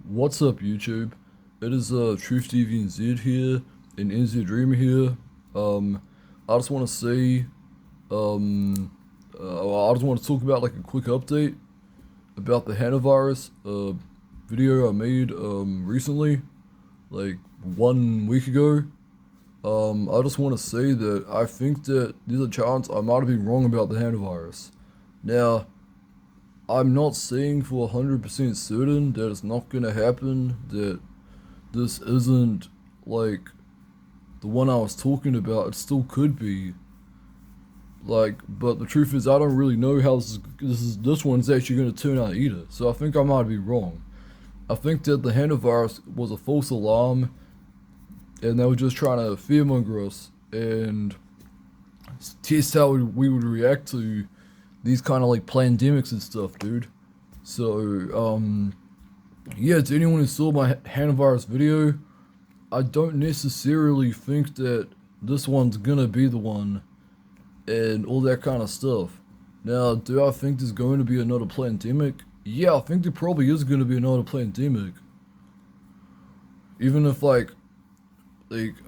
What's up, YouTube? It is Truth DVNZ here and NZ Dream here. I just want to say, I just want to talk about like a quick update about the HantaVirus video I made recently, like 1 week ago. I just want to say that I think that there's a chance I might have been wrong about the HantaVirus. Now, I'm not saying for 100% certain that it's not gonna happen, that this isn't like the one I was talking about. It still could be. But the truth is, I don't really know how this one's actually gonna turn out either. So I think I might be wrong. I think that the HantaVirus was a false alarm, and they were just trying to fearmonger us and test how we would react to these kind of like plandemics and stuff, dude. So, yeah, to anyone who saw my HantaVirus video, I don't necessarily think that this one's gonna be the one and all that kind of stuff. Now, do I think there's going to be another plandemic? Yeah, I think there probably is going to be another plandemic. Even if I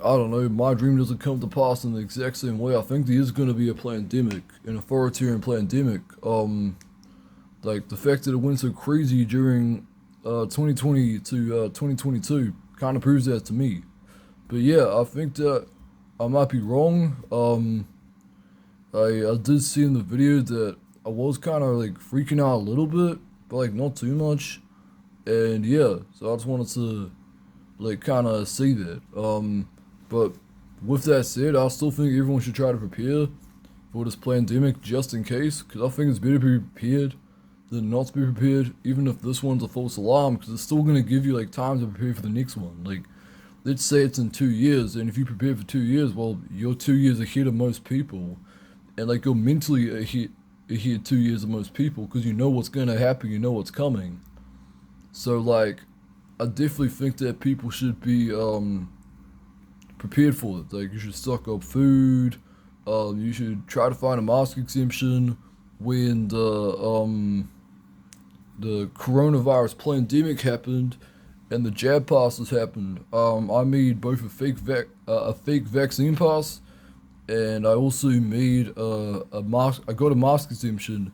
don't know, my dream doesn't come to pass in the exact same way, I think there is going to be a plandemic, an authoritarian plandemic. Like the fact that it went so crazy during 2020 to 2022 kind of proves that to me. But yeah, I think that I might be wrong. I did see in the video that I was kind of like freaking out a little bit, but like not too much. And yeah, so I just wanted to like kind of see that. But with that said, I still think everyone should try to prepare for this pandemic just in case, because I think it's better to be prepared than not to be prepared, even if this one's a false alarm, because it's still going to give you like time to prepare for the next one. Like, let's say it's in 2 years, and if you prepare for 2 years, well, you're 2 years ahead of most people, and like you're mentally ahead 2 years of most people, because you know what's going to happen, you know what's coming. So like, I definitely think that people should be prepared for it. Like, you should stock up food. You should try to find a mask exemption when the coronavirus pandemic happened and the jab passes happened. I made both a fake vaccine pass, and I also made a mask. I got a mask exemption,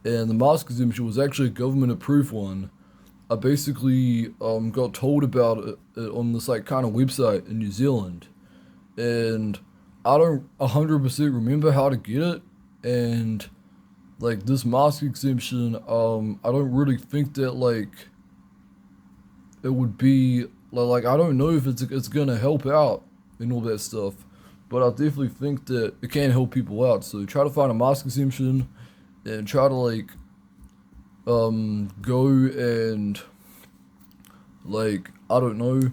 and the mask exemption was actually a government approved one. I basically got told about it on this like kind of website in New Zealand, and I don't 100% remember how to get it. And like this mask exemption, I don't really think that like it would be like I don't know if it's gonna help out and all that stuff, but I definitely think that it can help people out. So try to find a mask exemption and try to like go and like I don't know,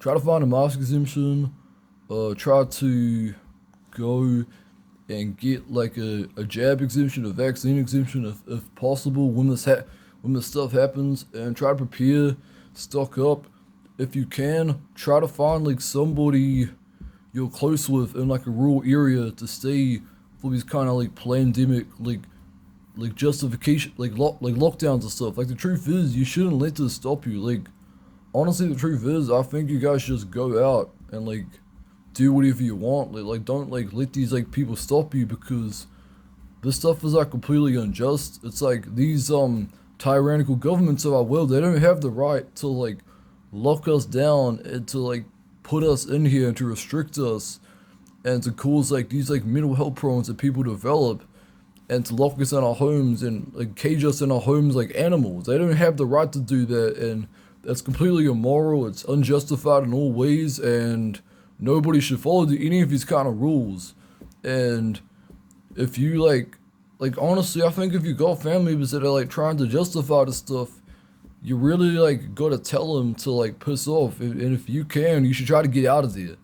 try to find a mask exemption, try to go and get like a jab exemption, a vaccine exemption if possible when this stuff happens, and try to prepare, stock up if you can. Try to find like somebody you're close with in like a rural area to stay for these kind of like pandemic like justification, like lockdowns and stuff. Like, the truth is, you shouldn't let this stop you. Like, honestly, the truth is, I think you guys should just go out and like do whatever you want. Like don't like let these like people stop you, because this stuff is like completely unjust. It's like these tyrannical governments of our world, they don't have the right to like lock us down and to like put us in here and to restrict us and to cause like these like mental health problems that people develop, and to lock us in our homes and like cage us in our homes like animals. They don't have the right to do that, and that's completely immoral. It's unjustified in all ways, and nobody should follow any of these kind of rules. And if you like honestly, I think if you got family members that are like trying to justify this stuff, you really like gotta tell them to like piss off. And if you can, you should try to get out of there.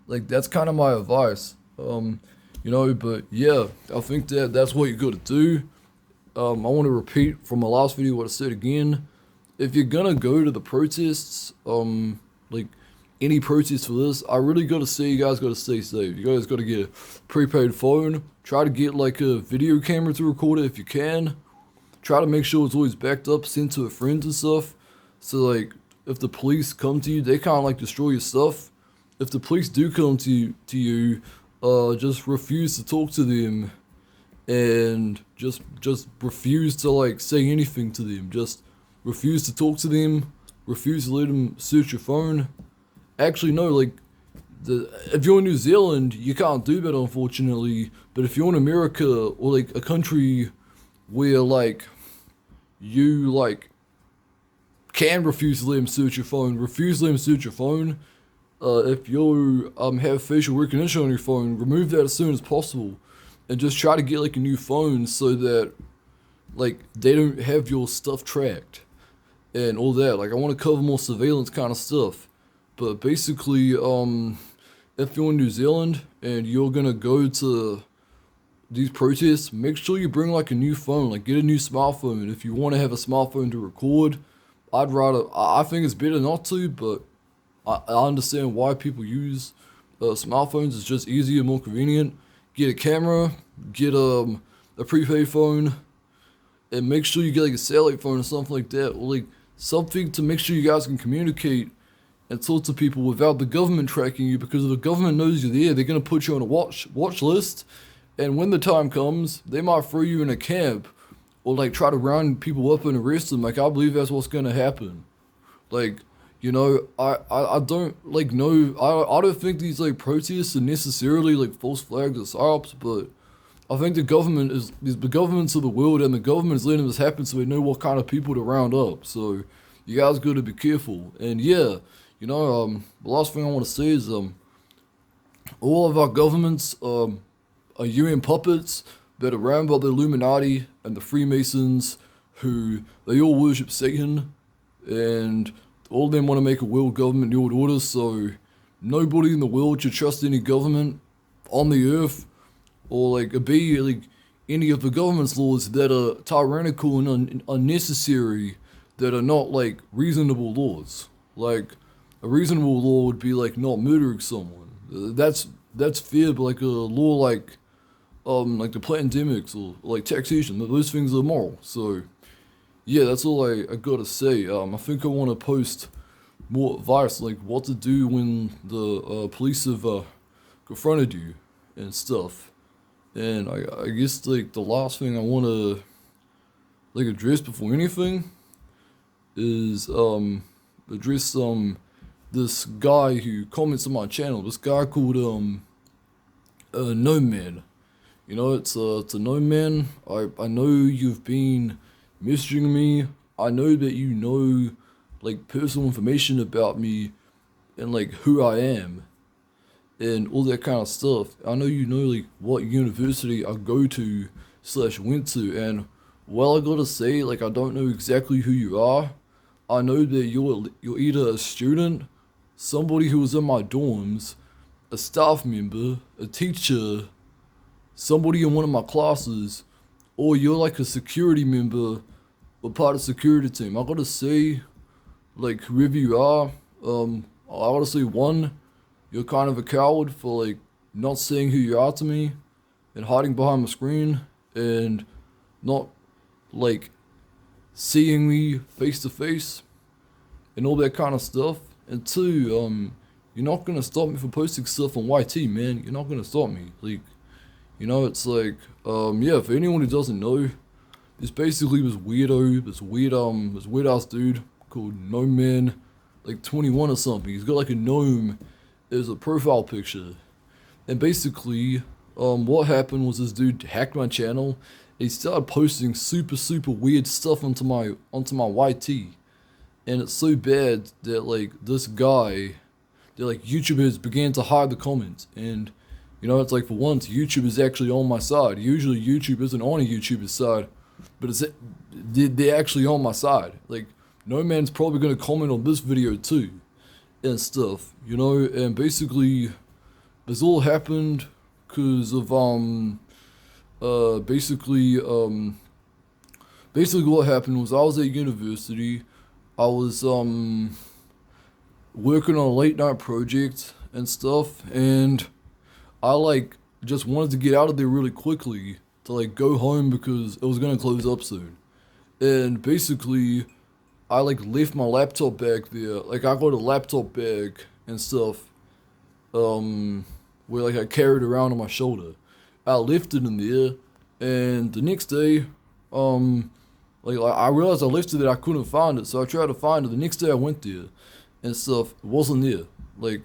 Like, that's kind of my advice. But yeah, I think that that's what you gotta do. I want to repeat from my last video what I said again. If you're gonna go to the protests, like any protest for this, I really gotta say you guys gotta stay safe. You guys gotta get a prepaid phone. Try to get like a video camera to record it if you can. Try to make sure it's always backed up, sent to a friend and stuff, So like, if the police come to you, they kind of like destroy your stuff. If the police do come to you, just refuse to talk to them, and just refuse to like say anything to them. Just refuse to talk to them. Refuse to let them search your phone. Actually, no, like if you're in New Zealand, you can't do that, unfortunately. But if you're in America or like a country where like you like can refuse to let them search your phone, refuse to let them search your phone. If you have facial recognition on your phone, remove that as soon as possible, and just try to get like a new phone so that like they don't have your stuff tracked and all that. Like I want to cover more surveillance kind of stuff, but basically, if you're in New Zealand and you're gonna go to these protests, make sure you bring like a new phone, like get a new smartphone. If you want to have a smartphone to record, I think it's better not to, but I understand why people use smartphones. It's just easier, more convenient. Get a camera, get a prepaid phone, and make sure you get like a satellite phone or something like that, or like something to make sure you guys can communicate and talk to people without the government tracking you. Because if the government knows you're there, they're gonna put you on a watch list, and when the time comes, they might throw you in a camp or like try to round people up and arrest them. Like I believe that's what's gonna happen. Like, you know, I don't like know, I don't think these like protests are necessarily like false flags or psyops, but I think the governments of the world, and the government is letting this happen so they know what kind of people to round up. So you guys got to be careful. And yeah, you know, the last thing I want to say is all of our governments are UN puppets that are ran by the Illuminati and the Freemasons, who they all worship Satan, and all of them want to make a world government, new world order. So nobody in the world should trust any government on the earth, or like obey like any of the government's laws that are tyrannical and unnecessary, that are not like reasonable laws. Like a reasonable law would be like not murdering someone. That's fair, but like a law like the plandemics or like taxation, those things are moral. So yeah, that's all I gotta say. I think I want to post more advice, like what to do when the police have confronted you and stuff. And I guess like the last thing I want to like address before anything is address this guy who comments on my channel. This guy called GnomeFan. You know, it's a GnomeFan. I know you've been messaging me. I know that you know like personal information about me and like who I am and all that kind of stuff. I know you know like what university I go to / went to, and while I gotta say like I don't know exactly who you are, I know that you're either a student, somebody who was in my dorms, a staff member, a teacher, somebody in one of my classes, or you're like a security member or part of the security team. I gotta say, like whoever you are, I gotta say, one, you're kind of a coward for like not saying who you are to me and hiding behind my screen and not like seeing me face to face and all that kind of stuff. And two, you're not gonna stop me from posting stuff on YT, man. You're not gonna stop me. Like, you know, it's like, yeah, for anyone who doesn't know, it's basically this weird ass dude called GnomeFan21 or something. He's got like a gnome as a profile picture. And basically, what happened was this dude hacked my channel. He started posting super weird stuff onto my YT. And it's so bad that like this guy, that like YouTubers began to hide the comments. And you know, it's like for once, YouTube is actually on my side. Usually YouTube isn't on a YouTuber's side, but they're actually on my side. Like, no man's probably gonna comment on this video too, and stuff, you know. And basically, this all happened because of basically what happened was I was at university. I was working on a late night project and stuff, and I like just wanted to get out of there really quickly to like go home because it was gonna close up soon. And basically, I like left my laptop bag there. Like I got a laptop bag and stuff, where like I carried around on my shoulder. I left it in there, and the next day, like I realized I left it there. I couldn't find it, so I tried to find it. The next day I went there, and stuff. It wasn't there. Like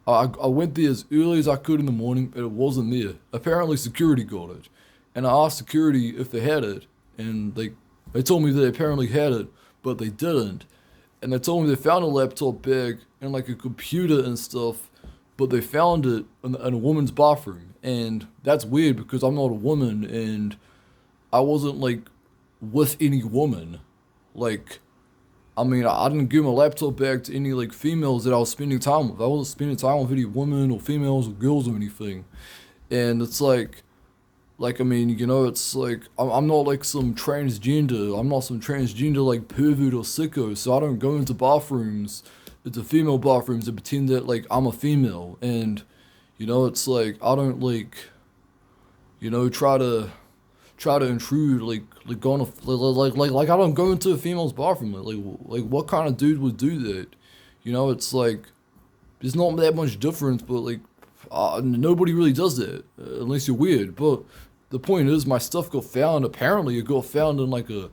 I went there as early as I could in the morning, but it wasn't there. Apparently security got it, and I asked security if they had it, and they told me they apparently had it, but they didn't. And they told me they found a laptop bag and like a computer and stuff, but they found it in a woman's bathroom. And that's weird because I'm not a woman and I wasn't like with any woman. Like, I mean, I didn't give my laptop bag to any like females that I was spending time with. I wasn't spending time with any women or females or girls or anything. And it's like, I mean, you know, it's like, I'm not like some transgender. I'm not some transgender like pervert or sicko. So I don't go into bathrooms, into female bathrooms and pretend that like I'm a female. And, you know, it's like, I don't like, you know, try to intrude like on a, like I don't go into a female's bathroom. Like what kind of dude would do that? You know, it's like, there's not that much difference, but like, nobody really does that, unless you're weird. But the point is, my stuff got found. Apparently, it got found in like in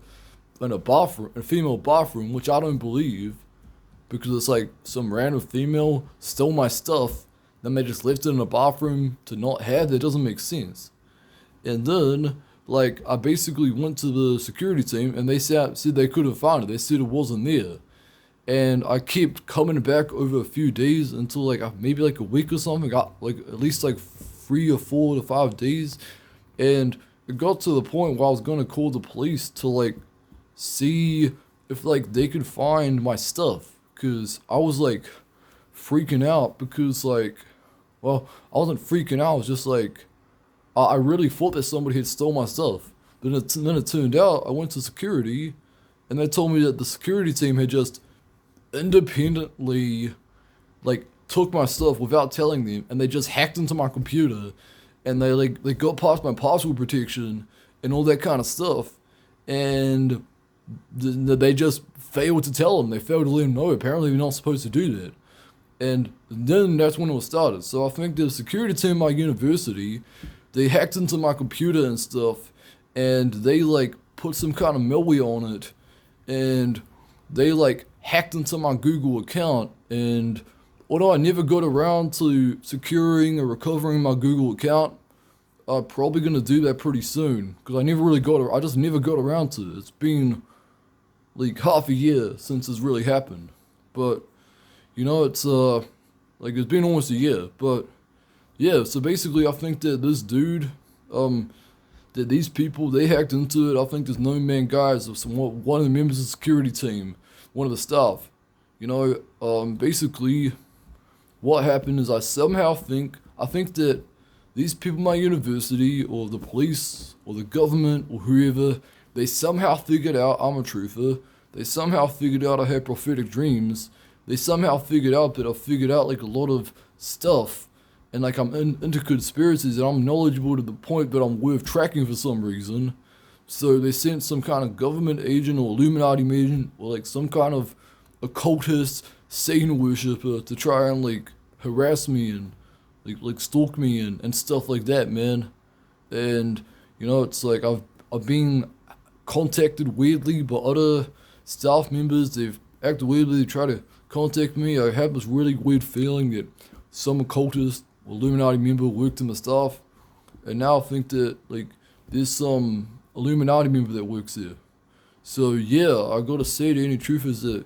a bathroom, a female bathroom, which I don't believe, because it's like some random female stole my stuff, then they just left it in a bathroom to not have. That doesn't make sense. And then, like, I basically went to the security team, and they said they couldn't find it. They said it wasn't there. And I kept coming back over a few days until like maybe like a week or something. Got like at least like 3 or 4 to 5 days, and it got to the point where I was gonna call the police to like see if like they could find my stuff, cause I was like freaking out because like, well, I wasn't freaking out. I was just like, I really thought that somebody had stole my stuff. Then it turned out I went to security, and they told me that the security team had just independently like took my stuff without telling them, and they just hacked into my computer, and they got past my password protection and all that kind of stuff, and they just failed to tell them. They failed to let them know. Apparently they're not supposed to do that. And then that's when it was started. So I think the security team at my university, they hacked into my computer and stuff, and they like put some kind of malware on it, and they like hacked into my Google account. And although I never got around to securing or recovering my Google account, I'm probably gonna do that pretty soon, because I just never got around to it. It's been like half a year since it's really happened. But you know, it's like it's been almost a year. But yeah, so basically I think that this dude, that these people, they hacked into it. I think this GnomeFan guy is one of the members of the security team, one of the staff. You know, basically what happened is I think that these people at my university, or the police, or the government, or whoever, they somehow figured out I'm a truther. They somehow figured out I had prophetic dreams. They somehow figured out that I figured out like a lot of stuff, and like I'm into conspiracies, and I'm knowledgeable to the point that I'm worth tracking for some reason. So they sent some kind of government agent or Illuminati agent, or like some kind of occultist, Satan worshipper, to try and like harass me and like stalk me and stuff like that, man. And you know, it's like I've been contacted weirdly by other staff members. They've acted weirdly. They try to contact me. I have this really weird feeling that some occultist or Illuminati member worked in the staff, and now I think that like there's some Illuminati member that works there. So yeah, I gotta say to any truthers that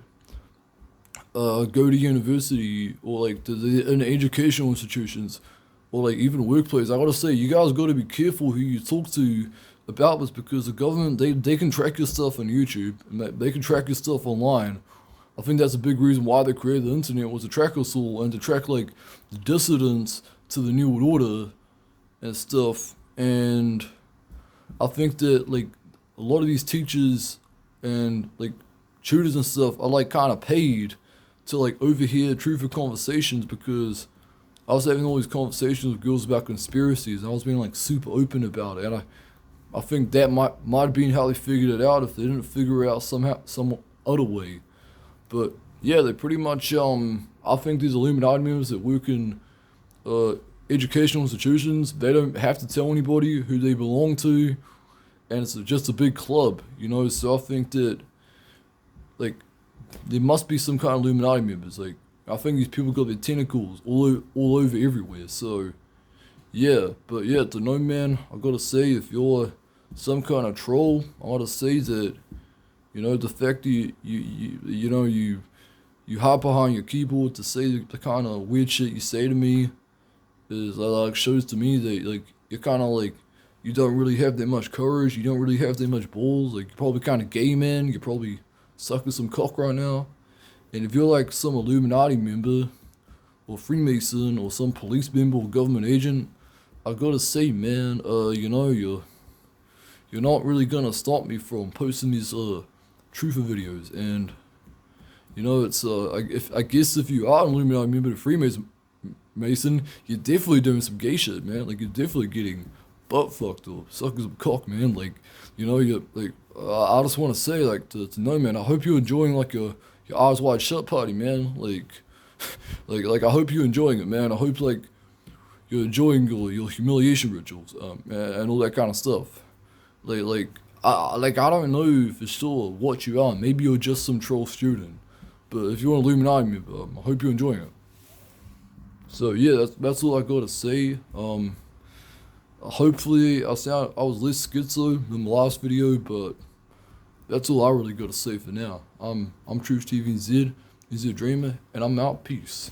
go to university, or like in educational institutions, or like even workplace, I gotta say, you guys gotta be careful who you talk to about this, because the government, they can track your stuff on YouTube, and they can track your stuff online. I think that's a big reason why they created the internet, was to track us all and to track like the dissidents to the New World Order and stuff. And I think that like a lot of these teachers and like tutors and stuff are like kind of paid to like overhear truthful conversations, because I was having all these conversations with girls about conspiracies, and I was being like super open about it, and I think that might have been how they figured it out, if they didn't figure it out some other way. But yeah, they pretty much I think these Illuminati members that work in educational institutions, they don't have to tell anybody who they belong to, and it's just a big club, you know. So I think that like there must be some kind of Illuminati members. Like I think these people got their tentacles all over everywhere. So yeah, but yeah, to know, man, I gotta say, if you're some kind of troll, I gotta say that, you know, the fact that you hop behind your keyboard to say the kind of weird shit you say to me is like shows to me that like you're kind of like you don't really have that much courage, you don't really have that much balls. Like you're probably kind of gay, man. You're probably sucking some cock right now. And if you're like some Illuminati member or Freemason or some police member or government agent, I gotta say, man, you know, you're not really gonna stop me from posting these truther videos. And you know, it's I guess if you are an Illuminati member to Freemason, you're definitely doing some gay shit, man. Like you're definitely getting butt fucked or sucking some cock, man. Like, you know, you're like I just want to say, like, to know, man, I hope you're enjoying like your eyes wide shut party, man. Like, like I hope you're enjoying it, man. I hope like you're enjoying your humiliation rituals, and all that kind of stuff. I don't know for sure what you are. Maybe you're just some troll student, but if you're an Illuminati member, I hope you're enjoying it. So yeah, that's all I gotta say. Hopefully I was less schizo than the last video, but that's all I really gotta say for now. I'm Truth TV Z, Dreamer, and I'm out. Peace.